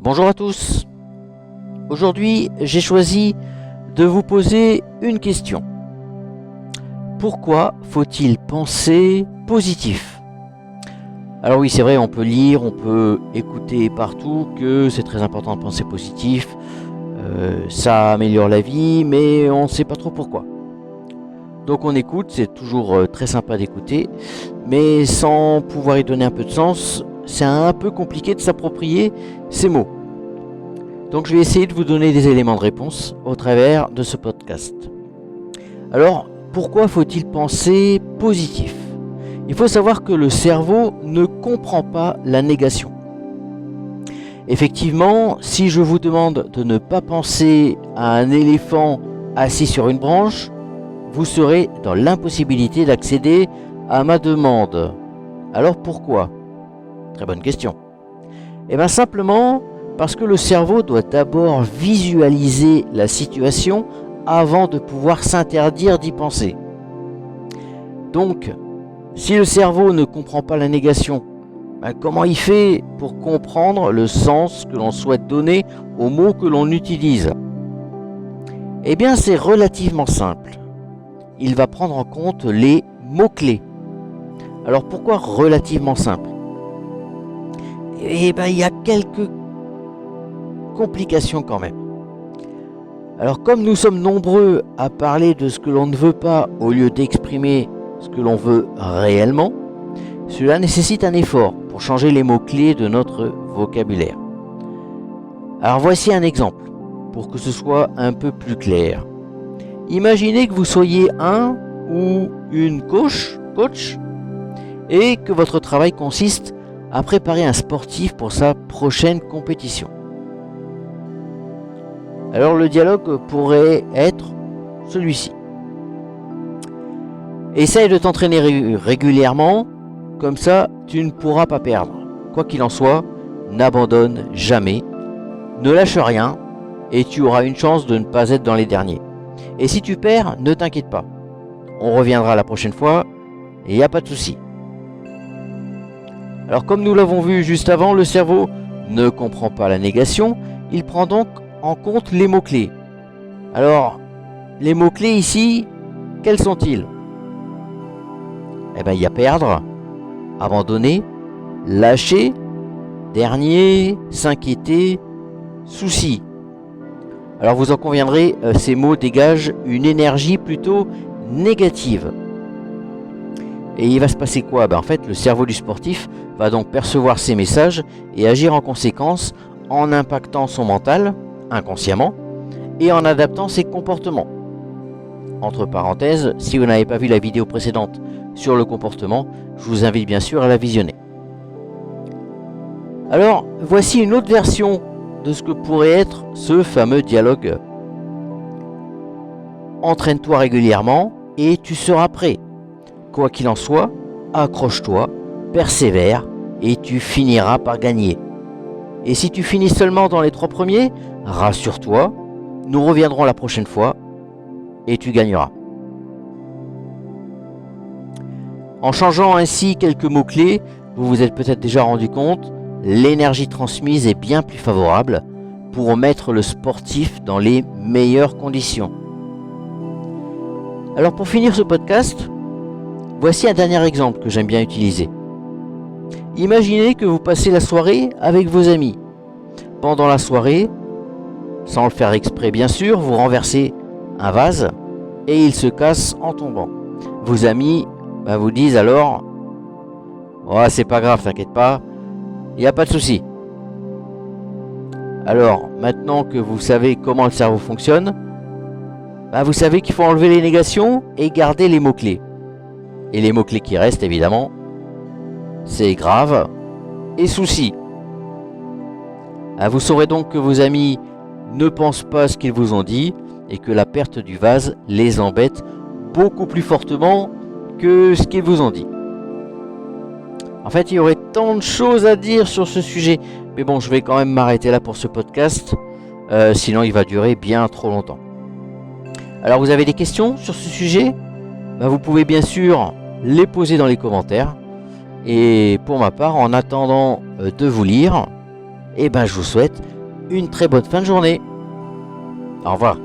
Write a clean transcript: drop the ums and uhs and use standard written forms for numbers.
Bonjour à tous. Aujourd'hui, j'ai choisi de vous poser une question. Pourquoi faut-il penser positif ? Alors oui, c'est vrai, on peut lire, on peut écouter partout que c'est très important de penser positif, ça améliore la vie, mais on ne sait pas trop pourquoi. Donc on écoute, c'est toujours très sympa d'écouter, mais sans pouvoir y donner un peu de sens, c'est un peu compliqué de s'approprier ces mots. Donc je vais essayer de vous donner des éléments de réponse au travers de ce podcast. Alors, pourquoi faut-il penser positif ? Il faut savoir que le cerveau ne comprend pas la négation. Effectivement, si je vous demande de ne pas penser à un éléphant assis sur une branche, vous serez dans l'impossibilité d'accéder à ma demande. Alors pourquoi ? Très bonne question. Eh bien simplement parce que le cerveau doit d'abord visualiser la situation avant de pouvoir s'interdire d'y penser. Donc, si le cerveau ne comprend pas la négation, comment il fait pour comprendre le sens que l'on souhaite donner aux mots que l'on utilise ? Eh bien, c'est relativement simple. Il va prendre en compte les mots-clés. Alors, pourquoi relativement simple ? Eh bien, il y a quelques complications quand même. Alors, comme nous sommes nombreux à parler de ce que l'on ne veut pas au lieu d'exprimer ce que l'on veut réellement, cela nécessite un effort pour changer les mots-clés de notre vocabulaire. Alors voici un exemple, pour que ce soit un peu plus clair. Imaginez que vous soyez un ou une coach, et que votre travail consiste à préparer un sportif pour sa prochaine compétition. Alors le dialogue pourrait être celui-ci. Essaye de t'entraîner régulièrement, comme ça tu ne pourras pas perdre. Quoi qu'il en soit, n'abandonne jamais, ne lâche rien et tu auras une chance de ne pas être dans les derniers. Et si tu perds, ne t'inquiète pas. On reviendra la prochaine fois et il n'y a pas de souci. Alors comme nous l'avons vu juste avant, le cerveau ne comprend pas la négation, il prend donc en compte les mots-clés. Alors, les mots-clés ici, quels sont-ils ? Eh bien, il y a perdre, abandonner, lâcher, dernier, s'inquiéter, souci. Alors vous en conviendrez, ces mots dégagent une énergie plutôt négative. Et il va se passer quoi ? En fait, le cerveau du sportif va donc percevoir ces messages et agir en conséquence en impactant son mental, inconsciemment, et en adaptant ses comportements. Entre parenthèses, si vous n'avez pas vu la vidéo précédente sur le comportement, je vous invite bien sûr à la visionner. Alors, voici une autre version de ce que pourrait être ce fameux dialogue. Entraîne-toi régulièrement et tu seras prêt. Quoi qu'il en soit, accroche-toi, persévère et tu finiras par gagner. Et si tu finis seulement dans les 3 premiers, rassure-toi, nous reviendrons la prochaine fois et tu gagneras. En changeant ainsi quelques mots-clés, vous vous êtes peut-être déjà rendu compte, l'énergie transmise est bien plus favorable pour mettre le sportif dans les meilleures conditions. Alors pour finir ce podcast, voici un dernier exemple que j'aime bien utiliser. Imaginez que vous passez la soirée avec vos amis. Pendant la soirée, sans le faire exprès bien sûr, vous renversez un vase et il se casse en tombant. Vos amis vous disent alors « Oh, c'est pas grave, t'inquiète pas, il n'y a pas de souci. » Alors, maintenant que vous savez comment le cerveau fonctionne, vous savez qu'il faut enlever les négations et garder les mots-clés. Et les mots-clés qui restent, évidemment, c'est grave et souci. Vous saurez donc que vos amis ne pensent pas ce qu'ils vous ont dit et que la perte du vase les embête beaucoup plus fortement que ce qu'ils vous ont dit. En fait, il y aurait tant de choses à dire sur ce sujet, mais bon, je vais quand même m'arrêter là pour ce podcast, sinon il va durer bien trop longtemps. Alors, vous avez des questions sur ce sujet ? Vous pouvez bien sûr les poser dans les commentaires. Et pour ma part, en attendant de vous lire, je vous souhaite une très bonne fin de journée. Au revoir.